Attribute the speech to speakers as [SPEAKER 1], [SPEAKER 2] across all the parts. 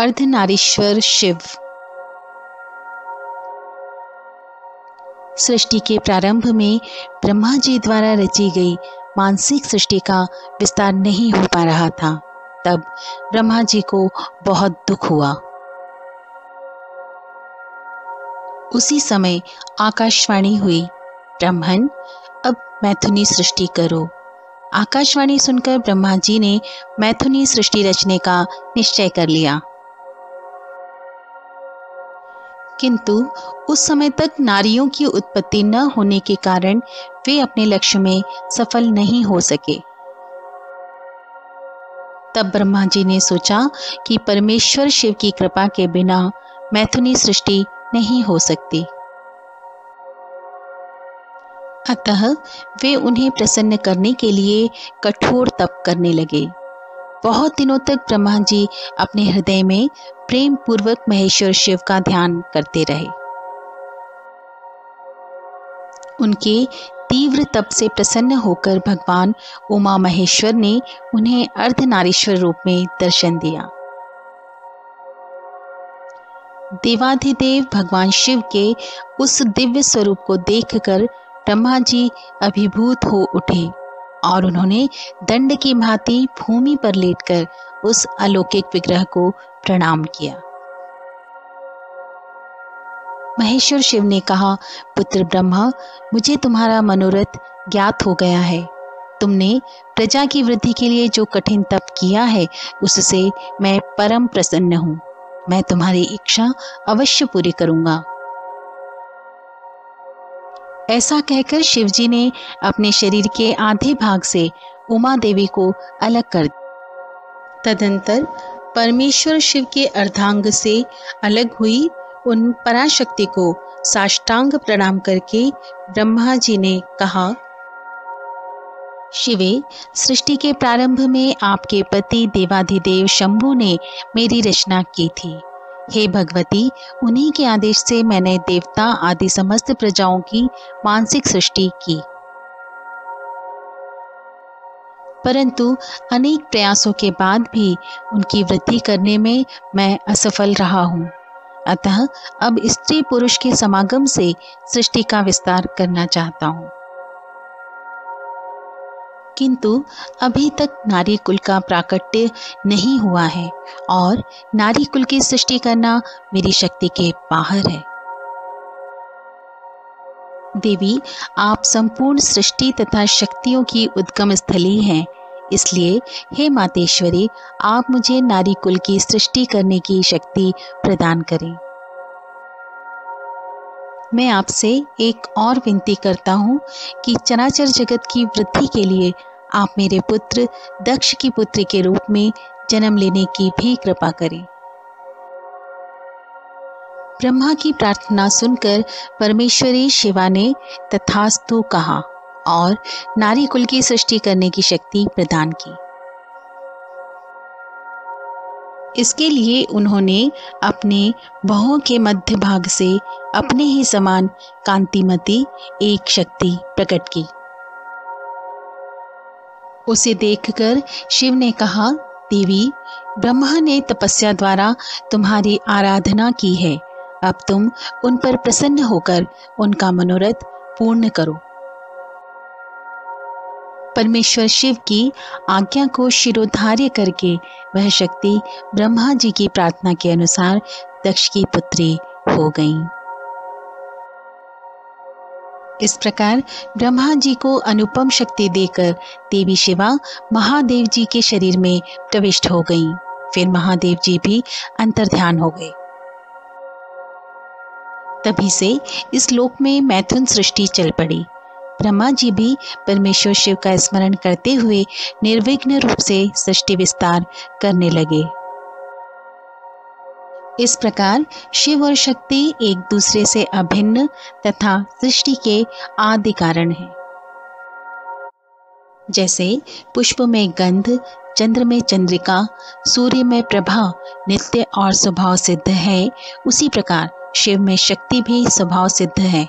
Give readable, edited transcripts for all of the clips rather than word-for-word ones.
[SPEAKER 1] अर्धनारीश्वर शिव। सृष्टि के प्रारंभ में ब्रह्मा जी द्वारा रची गई मानसिक सृष्टि का विस्तार नहीं हो पा रहा था। तब ब्रह्मा जी को बहुत दुख हुआ। उसी समय आकाशवाणी हुई, ब्रह्मन अब मैथुनी सृष्टि करो। आकाशवाणी सुनकर ब्रह्मा जी ने मैथुनी सृष्टि रचने का निश्चय कर लिया। किंतु उस समय तक नारियों की उत्पत्ति न होने के कारण वे अपने लक्ष्य में सफल नहीं हो सके। तब ब्रह्मा जी ने सोचा कि परमेश्वर शिव की कृपा के बिना मैथुनी सृष्टि नहीं हो सकती। अतः वे उन्हें प्रसन्न करने के लिए कठोर तप करने लगे। बहुत दिनों तक ब्रह्मा जी अपने हृदय में प्रेम पूर्वक महेश्वर शिव का ध्यान करते रहे। उनके तीव्र तप से प्रसन्न होकर भगवान उमा महेश्वर ने उन्हें अर्धनारीश्वर रूप में दर्शन दिया। देवाधिदेव भगवान शिव के उस दिव्य स्वरूप को देखकर ब्रह्मा जी अभिभूत हो उठे और उन्होंने दंड की भांति भूमि पर लेटकर उस अलौकिक विग्रह को प्रणाम किया। महेश्वर शिव ने कहा, पुत्र ब्रह्मा, मुझे तुम्हारा मनोरथ ज्ञात हो गया है। तुमने प्रजा की वृद्धि के लिए जो कठिन तप किया है उससे मैं परम प्रसन्न हूँ। मैं तुम्हारी इच्छा अवश्य पूरी करूंगा। ऐसा कहकर शिवजी ने अपने शरीर के आधे भाग से उमा देवी को अलग कर दिया। तदंतर परमेश्वर शिव के अर्धांग से अलग हुई उन पराशक्ति को साष्टांग प्रणाम करके ब्रह्मा जी ने कहा, शिवे, सृष्टि के प्रारंभ में आपके पति देवाधिदेव शंभु ने मेरी रचना की थी। हे भगवती, उन्हीं के आदेश से मैंने देवता आदि समस्त प्रजाओं की मानसिक सृष्टि की। परंतु अनेक प्रयासों के बाद भी उनकी वृद्धि करने में मैं असफल रहा हूँ। अतः अब स्त्री पुरुष के समागम से सृष्टि का विस्तार करना चाहता हूँ। किंतु अभी तक नारी कुल का प्राकट्य नहीं हुआ है और नारी कुल की सृष्टि करना मेरी शक्ति के बाहर है। देवी, आप संपूर्ण सृष्टि तथा शक्तियों की उद्गम स्थली हैं। इसलिए हे मातेश्वरी, आप मुझे नारी कुल की सृष्टि करने की शक्ति प्रदान करें। मैं आपसे एक और विनती करता हूँ कि चराचर जगत की वृद्धि के लिए आप मेरे पुत्र दक्ष की पुत्री के रूप में जन्म लेने की भी कृपा करें। ब्रह्मा की प्रार्थना सुनकर परमेश्वरी शिवा ने तथास्तु कहा और नारी कुल की सृष्टि करने की शक्ति प्रदान की। इसके लिए उन्होंने अपने बाहों के मध्य भाग से अपने ही समान कांतिमती एक शक्ति प्रकट की। उसे देखकर शिव ने कहा, देवी, ब्रह्मा ने तपस्या द्वारा तुम्हारी आराधना की है। अब तुम उन पर प्रसन्न होकर उनका मनोरथ पूर्ण करो। परमेश्वर शिव की आज्ञा को शिरोधार्य करके वह शक्ति ब्रह्मा जी की प्रार्थना के अनुसार दक्ष की पुत्री हो गई। इस प्रकार ब्रह्मा जी को अनुपम शक्ति देकर देवी शिवा महादेव जी के शरीर में प्रविष्ट हो गईं। फिर महादेव जी भी अंतर्ध्यान हो गए। तभी से इस लोक में मैथुन सृष्टि चल पड़ी। ब्रह्मा जी भी परमेश्वर शिव का स्मरण करते हुए निर्विघ्न रूप से सृष्टि विस्तार करने लगे। इस प्रकार शिव और शक्ति एक दूसरे से अभिन्न तथा सृष्टि के आदि कारण हैं। जैसे पुष्प में गंध, चंद्र में चंद्रिका, सूर्य में प्रभा नित्य और स्वभाव सिद्ध है, उसी प्रकार शिव में शक्ति भी स्वभाव सिद्ध है।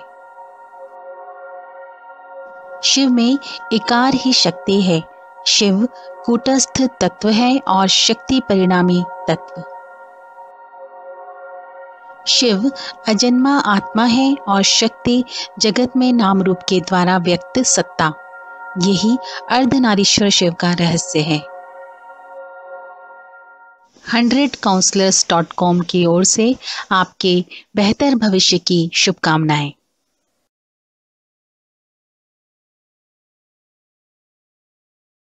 [SPEAKER 1] शिव में इकार ही शक्ति है। शिव कूटस्थ तत्व है और शक्ति परिणामी तत्व। शिव अजन्मा आत्मा है और शक्ति जगत में नाम रूप के द्वारा व्यक्त सत्ता। यही अर्धनारीश्वर शिव का रहस्य है। 100counselors.com की ओर से आपके बेहतर भविष्य की शुभकामनाएं।